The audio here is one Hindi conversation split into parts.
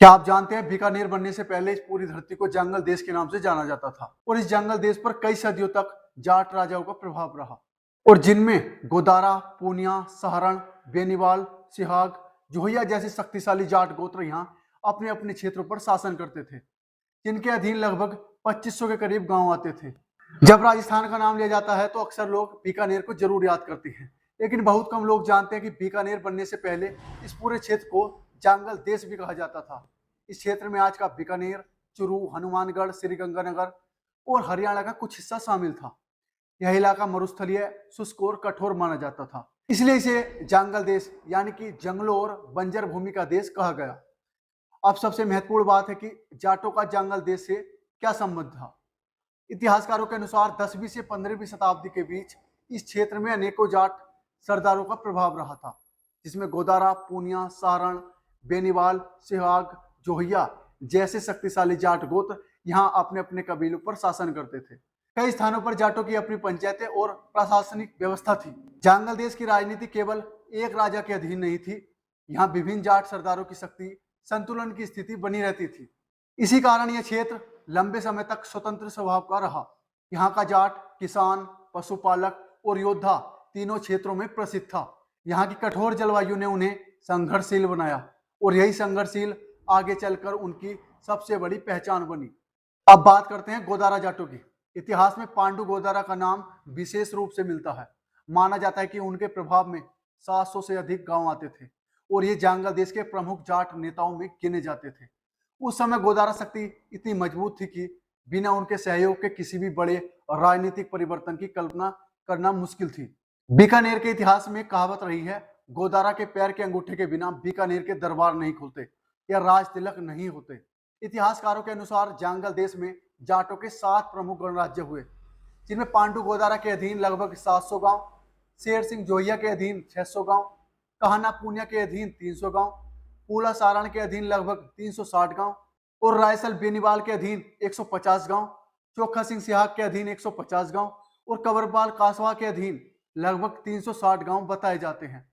क्या आप जानते हैं बीकानेर बनने से पहले इस पूरी धरती को जंगल देश के नाम से जाना जाता था और इस जंगल देश पर कई सदियों तक जाट राजाओं का प्रभाव रहा और जिनमें गोदारा, पूनिया, सहारण, बेनीवाल, सिहाग, जोहिया जैसे शक्तिशाली जाट गोत्र यहाँ अपने अपने क्षेत्रों पर शासन करते थे, जिनके अधीन लगभग 2500 के करीब गांव आते थे। जब राजस्थान का नाम लिया जाता है तो अक्सर लोग बीकानेर को जरूर याद करते हैं, लेकिन बहुत कम लोग जानते हैं कि बीकानेर बनने से पहले इस पूरे क्षेत्र को जंगल देश भी कहा जाता था। इस क्षेत्र में आज का बीकानेर, चुरू, हनुमानगढ़, श्रीगंगानगर और हरियाणा का कुछ हिस्सा शामिल था। यह इलाका मरुस्थलीय, शुष्क और कठोर माना जाता था, इसलिए इसे जंगल देश यानी कि जंगलों और बंजर भूमि का देश कहा गया। अब सबसे महत्वपूर्ण बात है कि जाटों का जंगल देश से क्या संबंध था। इतिहासकारों के अनुसार 10वीं से 15वीं शताब्दी के बीच इस क्षेत्र में अनेकों जाट सरदारों का प्रभाव रहा था, जिसमें गोदारा, पूनिया, सारण, बेनीवाल, सिहाग, जोहिया जैसे शक्तिशाली जाट गोत्र यहाँ अपने अपने कबीलों पर शासन करते थे। कई स्थानों पर जाटों की अपनी पंचायतें और प्रशासनिक व्यवस्था थी। जंगल देश की राजनीति केवल एक राजा के अधीन नहीं थी, यहाँ विभिन्न जाट सरदारों की शक्ति संतुलन की स्थिति बनी रहती थी। इसी कारण यह क्षेत्र लंबे समय तक स्वतंत्र स्वभाव का रहा। यहाँ का जाट किसान, पशुपालक और योद्धा तीनों क्षेत्रों में प्रसिद्ध था। यहाँ की कठोर जलवायु ने उन्हें संघर्षशील बनाया और यही संघर्षशील आगे चलकर उनकी सबसे बड़ी पहचान बनी। अब बात करते हैं गोदारा जाटों की। इतिहास में पांडु गोदारा का नाम विशेष रूप से मिलता है। माना जाता है कि उनके प्रभाव में 700 से अधिक गांव आते थे और ये जंगल देश के प्रमुख जाट नेताओं में गिने जाते थे। उस समय गोदारा शक्ति इतनी मजबूत थी कि बिना उनके सहयोग के किसी भी बड़े राजनीतिक परिवर्तन की कल्पना करना मुश्किल थी। बीकानेर के इतिहास में कहावत रही है, गोदारा के पैर के अंगूठे के बिना बीकानेर के दरबार नहीं खुलते या राज तिलक नहीं होते। इतिहासकारों के अनुसार जंगल देश में जाटों के 7 प्रमुख गणराज्य हुए, जिनमें पांडु गोदारा के अधीन लगभग 700 गांव, शेर सिंह जोहिया के अधीन 600 गांव, कहना पूनिया के अधीन 300 गांव, पूला सारण के अधीन लगभग 360 गांव और रायसल बेनीवाल के अधीन 150 गांव, चोखा सिंह सिहाग के अधीन 150 गांव और कबरपाल कासवा के अधीन लगभग 360 गांव बताए जाते हैं।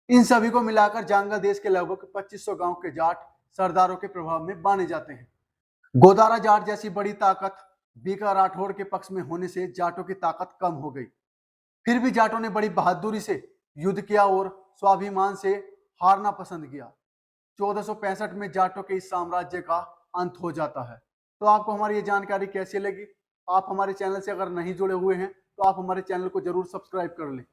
इन सभी को मिलाकर जंगल देश के लगभग 2500 गांव के जाट सरदारों के प्रभाव में माने जाते हैं। गोदारा जाट जैसी बड़ी ताकत बीका राठौड़ के पक्ष में होने से जाटों की ताकत कम हो गई। फिर भी जाटों ने बड़ी बहादुरी से युद्ध किया और स्वाभिमान से हारना पसंद किया। 1465 में जाटों के इस साम्राज्य का अंत हो जाता है। तो आपको हमारी ये जानकारी कैसी लगी? आप हमारे चैनल से अगर नहीं जुड़े हुए हैं तो आप हमारे चैनल को जरूर सब्सक्राइब कर लें।